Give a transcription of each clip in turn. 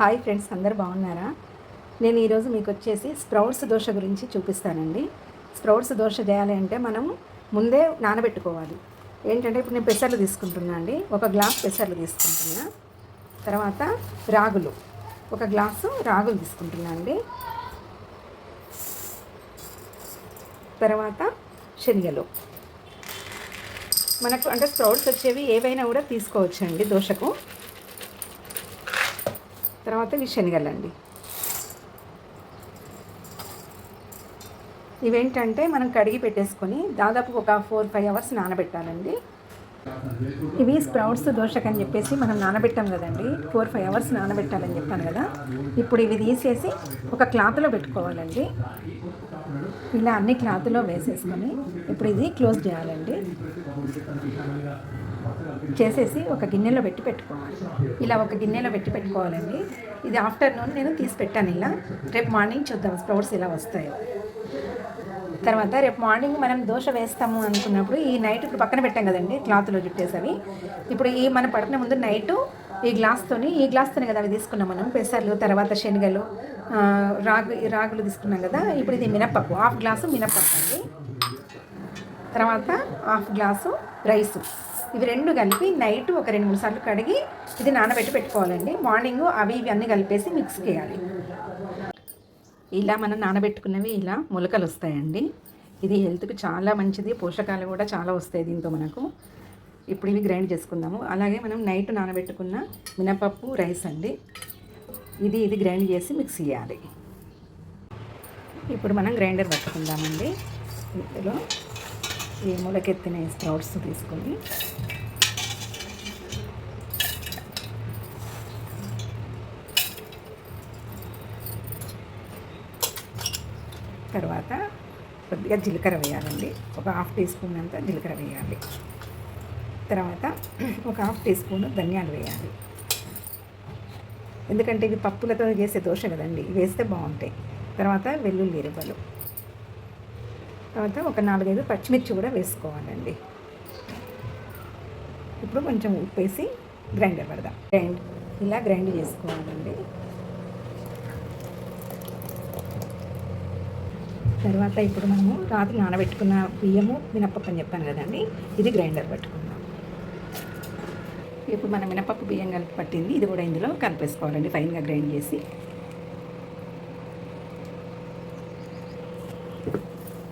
Hi friends, అందరు బాగున్నారా? నేను ఈరోజు మీకు వచ్చేసి స్ప్రౌట్స్ దోశ గురించి చూపిస్తానండి. స్ప్రౌట్స్ దోశ చేయాలి అంటే మనం ముందే నానబెట్టుకోవాలి. ఏంటంటే ఇప్పుడు నేను పెసర్లు తీసుకుంటున్నా అండి. 1 గ్లాస్ పెసర్లు తీసుకుంటున్నా. తర్వాత రాగులు, 1 గ్లాసు రాగులు తీసుకుంటున్నా అండి. తర్వాత శనగలు. మనకు అంటే స్ప్రౌట్స్ వచ్చేవి ఏవైనా కూడా తీసుకోవచ్చండి దోశకు. తర్వాత ఇవి శనగలండి. ఇవేంటంటే మనం కడిగి పెట్టేసుకొని దాదాపు ఒక 4-5 అవర్స్ నానబెట్టాలండి. ఇవి స్ప్రౌట్స్ దోశకని చెప్పేసి మనం నానబెట్టాం కదండి, 4-5 అవర్స్ నానబెట్టాలని చెప్పాను కదా. ఇప్పుడు ఇవి తీసేసి ఒక క్లాత్లో పెట్టుకోవాలండి. ఇలా అన్ని క్లాత్లో వేసేసుకొని ఇప్పుడు ఇది క్లోజ్ చేయాలండి. చేసేసి ఒక గిన్నెలో పెట్టుకోవాలి. ఇలా ఒక గిన్నెలో పెట్టుకోవాలండి. ఇది ఆఫ్టర్నూన్ నేను తీసి పెట్టాను. ఇలా రేపు మార్నింగ్ చూద్దాం స్ప్రౌట్స్ ఎలా వస్తాయో. తర్వాత రేపు మార్నింగ్ మనం దోశ వేస్తాము అనుకున్నప్పుడు ఈ నైట్ ఇప్పుడు పక్కన పెట్టాం కదండి క్లాత్లో చుట్టేసవి. ఇప్పుడు ఈ మనం పడుకునే ముందు నైటు ఈ గ్లాస్తోనే కదా అవి తీసుకున్నాం మనం, పెసర్లు, తర్వాత శనగలు, రాగులు తీసుకున్నాం కదా. ఇప్పుడు ఇది మినప్పప్పు, 1/2 గ్లాసు మినప్పప్పు అండి. తర్వాత 1/2 గ్లాసు రైసు. ఇవి 2 కలిపి నైట్ ఒక 2-3 సార్లు కడిగి ఇది పెట్టుకోవాలండి. మార్నింగ్ అవి అన్నీ కలిపేసి మిక్స్ చేయాలి. ఇలా మనం నానబెట్టుకున్నవి ఇలా మొలకలు వస్తాయండి. ఇది హెల్త్కి చాలా మంచిది, పోషకాలు కూడా చాలా వస్తాయి దీంతో మనకు. ఇప్పుడు ఇవి గ్రైండ్ చేసుకుందాము. అలాగే మనం నైట్ నానబెట్టుకున్న మినపప్పు, రైస్ అండి. ఇది గ్రైండ్ చేసి మిక్స్ చేయాలి. ఇప్పుడు మనం గ్రైండర్ పట్టుకుందామండి. ఇందులో ఈ మొలకెత్తిన స్ప్రౌట్స్ తీసుకొని తర్వాత కొద్దిగా జీలకర్ర వేయాలండి. ఒక 1/2 టీ స్పూన్ అంతా జీలకర్ర వేయాలి. తర్వాత ఒక 1/2 టీ స్పూన్ ధనియాలు వేయాలి. ఎందుకంటే ఇవి పప్పులతో చేసే దోశ కదండి, ఇవి వేస్తే బాగుంటాయి. తర్వాత వెల్లుల్లి రెబ్బలు, తర్వాత ఒక 4-5 పచ్చిమిర్చి కూడా వేసుకోవాలండి. ఇప్పుడు కొంచెం ఉప్పు వేసి గ్రైండర్ పడదాం. ఇలా గ్రైండ్ చేసుకోవాలండి. తర్వాత ఇప్పుడు మనము రాత్రి నానబెట్టుకున్న బియ్యము, మినపప్పు అని చెప్పాను కదండి, ఇది గ్రైండర్ పట్టుకుందాం. ఇప్పుడు మనం మినపప్పు, బియ్యం కలిపి పట్టింది ఇది కూడా ఇందులో కలిపేసుకోవాలండి, ఫైన్గా గ్రైండ్ చేసి.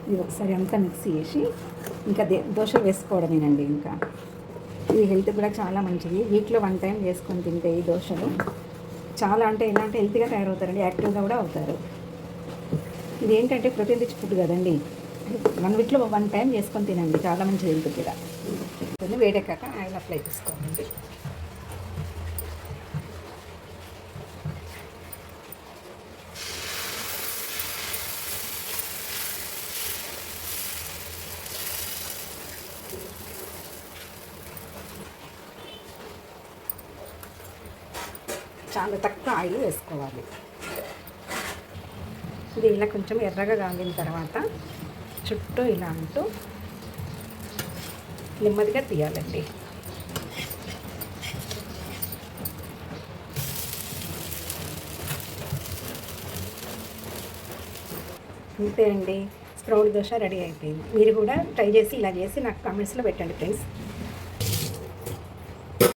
ఇది ఒకసారి అంతా మిక్స్ చేసి ఇంకా దోశలు వేసుకోవడమేనండి. ఇంకా ఇది హెల్త్ కూడా చాలా మంచిది. వీక్లో 1 టైం చేసుకొని తింటే ఈ దోశలు చాలా అంటే ఎలా అంటే హెల్త్గా తయారవుతారండి, యాక్టివ్గా కూడా అవుతారు. ఇది ఏంటంటే ప్రోటీన్ రిచ్ ఫుడ్ కదండి. 1 వీక్లో 1 టైం చేసుకొని తినండి, చాలా మంచిది హెల్త్ కూడా. వేడెక్కాక ఆయిల్ అప్లై చేసుకోవాలండి. చాలా తక్కువ ఆయిల్ వేసుకోవాలి. ఇది ఇలా కొంచెం ఎర్రగా కాగిన తర్వాత చుట్టూ ఇలా అంటూ నెమ్మదిగా తీయాలండి. అంతే అండి, స్ప్రౌట్ దోశ రెడీ అయిపోయింది. మీరు కూడా ట్రై చేసి ఇలా చేసి నాకు కామెంట్స్లో పెట్టండి ఫ్రెండ్స్.